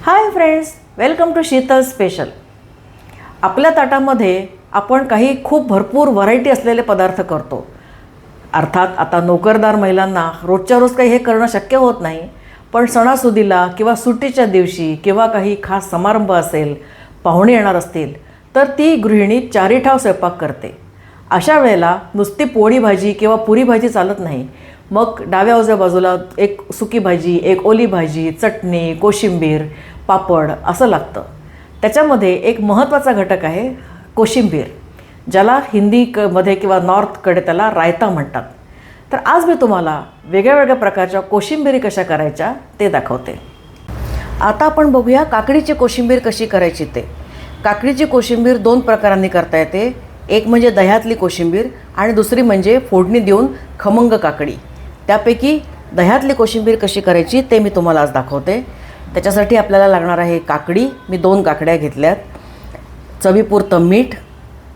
High friends, welcome to Sheetal special. आपल्या ताटामध्ये आपण काही खूप भरपूर व्हरायटी असलेले पदार्थ करतो. अर्थात आता नोकरदार महिलांना रोजच्या रोज काही हे करणं शक्य होत नाही, पण सणासुदीला किंवा सुट्टीच्या दिवशी किंवा काही खास समारंभ असेल, पाहुणे येणार असतील तर ती गृहिणी चारीठाव स्वयंपाक करते. अशा वेळेला नुसती पोळी भाजी किंवा पुरी भाजी चालत नाही. मग डाव्या उजव्या बाजूला एक सुकी भाजी, एक ओली भाजी, चटणी, कोशिंबीर, पापड असं लागतं. त्याच्यामध्ये एक महत्त्वाचा घटक आहे कोशिंबीर, ज्याला मध्ये किंवा नॉर्थकडे त्याला रायता म्हणतात. तर आज मी तुम्हाला वेगळ्या वेगळ्या प्रकारच्या कोशिंबिरी कशा करायच्या ते दाखवते. आता आपण बघूया काकडीची कोशिंबीर कशी करायची ते. काकडीची कोशिंबीर दोन प्रकारांनी करता येते. एक म्हणजे दह्यातली कोशिंबीर आणि दुसरी म्हणजे फोडणी देऊन खमंग काकडी. त्यापैकी दह्यातली कोशिंबीर कशी करायची ते मी तुम्हाला आज दाखवते. त्याच्यासाठी आपल्याला लागणार आहे काकडी. मी 2 काकड्या घेतल्यात. चवीपुरतं मीठ,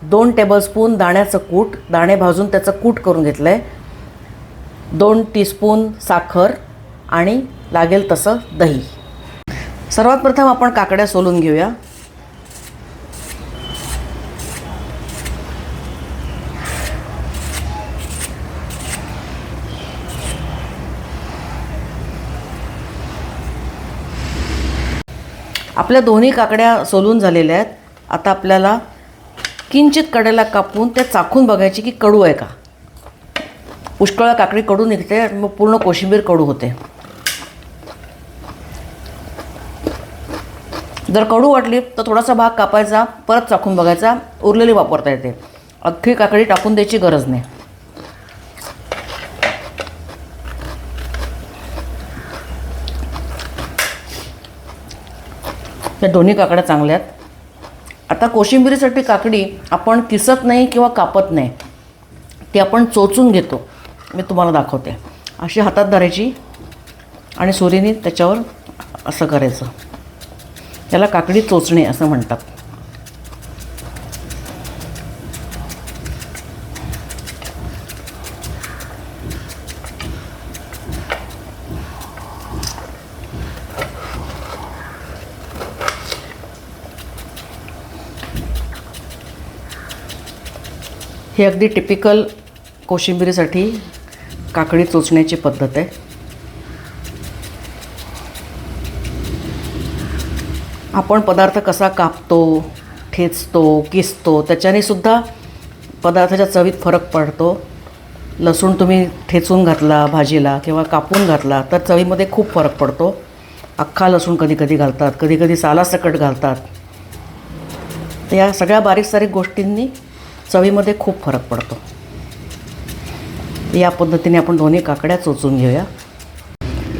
2 टेबलस्पून दाण्याचं कूट, दाणे भाजून त्याचं कूट करून घेतलं आहे, 2 टीस्पून साखर आणि लागेल तसं दही. सर्वात प्रथम आपण काकड्या सोलून घेऊया. आपल्या दोन्ही काकड्या सोलून झालेल्या आहेत. आता आपल्याला किंचित कडेला कापून ते चाखून बघायची की कडू आहे का. पुष्कळ काकडी कडू निघते, मग पूर्ण कोशिंबीर कडू होते. जर कडू वाटली तर थोडासा भाग कापायचा, परत चाखून बघायचा, उरलेली वापरता येते. अख्खी काकडी टाकून द्यायची गरज नाही. या दोन्ही काकड्या चांगल्या आहेत. आता कोशिंबिरीसाठी काकडी आपण किसत नाही किंवा कापत नाही, ती आपण चोचून घेतो. मी तुम्हाला दाखवते. अशी हातात धरायची आणि सुरीने त्याच्यावर असं करायचं. त्याला काकडी चोचणे असं म्हणतात. ही अगदी टिपिकल कोशिंबिरीसाठी काकडी चोचण्याची पद्धत आहे. आपण पदार्थ कसा कापतो, ठेचतो, किसतो त्याच्याने सुद्धा पदार्थाच्या चवीत फरक पडतो. लसूण तुम्ही ठेचून घातला भाजीला किंवा कापून घातला तर चवीमध्ये खूप फरक पडतो. अख्खा लसूण कधी कधी घालतात, कधी कधी सालासकट घालतात. या सगळ्या बारीक सारीक गोष्टींनी चवीमध्ये खूप फरक पडतो. या पद्धतीने आपण दोन्ही काकड्या चोचून घेऊया.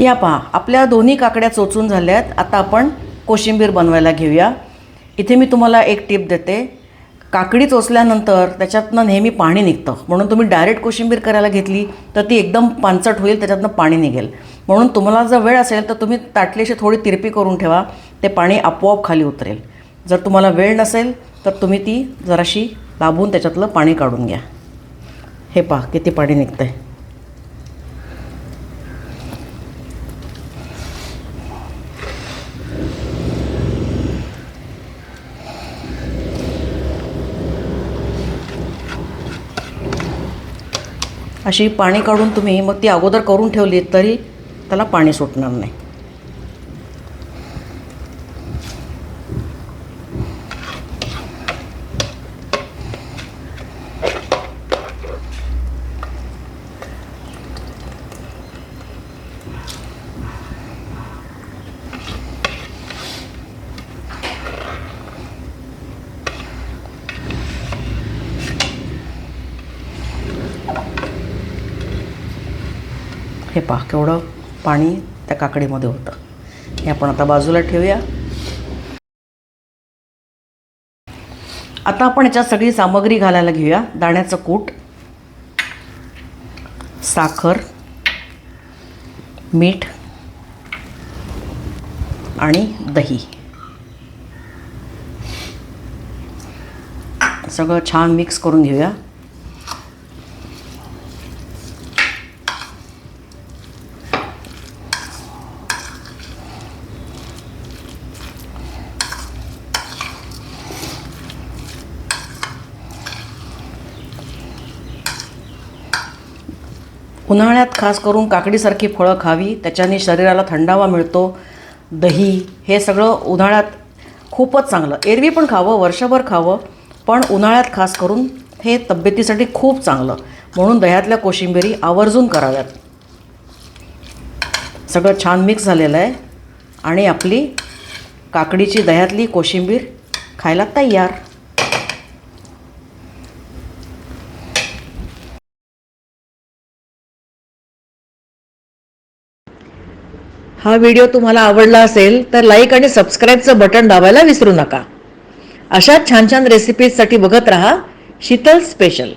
या पहा, आपल्या दोन्ही काकड्या चोचून झाल्यात. आता आपण कोशिंबीर बनवायला घेऊया. इथे मी तुम्हाला एक टिप देते. काकडी चोचल्यानंतर त्याच्यातनं नेहमी पाणी निघतं, म्हणून तुम्ही डायरेक्ट कोशिंबीर करायला घेतली तर ती एकदम पांचट होईल, त्याच्यातनं पाणी निघेल. म्हणून तुम्हाला जर वेळ असेल तर तुम्ही ताटलीशी थोडी तिरपी करून ठेवा, ते पाणी आपोआप खाली उतरेल. जर तुम्हाला वेळ नसेल तर तुम्ही ती जराशी दाबून त्याच्यातलं पाणी काढून घ्या. हे पहा किती पाणी निघतं आहे. अशी पाणी काढून तुम्ही मग ती अगोदर करून ठेवली तरी त्याला पाणी सुटणार नाही. हे पहा केवढं पाणी त्या काकडीमध्ये होतं. हे आपण आता बाजूला ठेवूया. आता आपण याच्यात सगळी सामग्री घालायला घेऊया. दाण्याचं कूट, साखर, मीठ आणि दही. सगळं छान मिक्स करून घेऊया. उन्हाळ्यात खास करून काकडीसारखी फळं खावी, त्याच्याने शरीराला थंडावा मिळतो. दही हे सगळं उन्हाळ्यात खूपच चांगलं. एरवी पण खावं, वर्षभर खावं, पण उन्हाळ्यात खास करून हे तब्येतीसाठी खूप चांगलं. म्हणून दह्यातल्या कोशिंबिरी आवर्जून कराव्यात. सगळं छान मिक्स झालेलं आहे आणि आपली काकडीची दह्यातली कोशिंबीर खायला तयार. हा व्हिडिओ तुम्हाला आवडला असेल तर लाईक आणि सबस्क्राईबचं बटन दाबायला विसरू नका. अशाच छान छान रेसिपीजसाठी बघत राहा शीतल स्पेशल.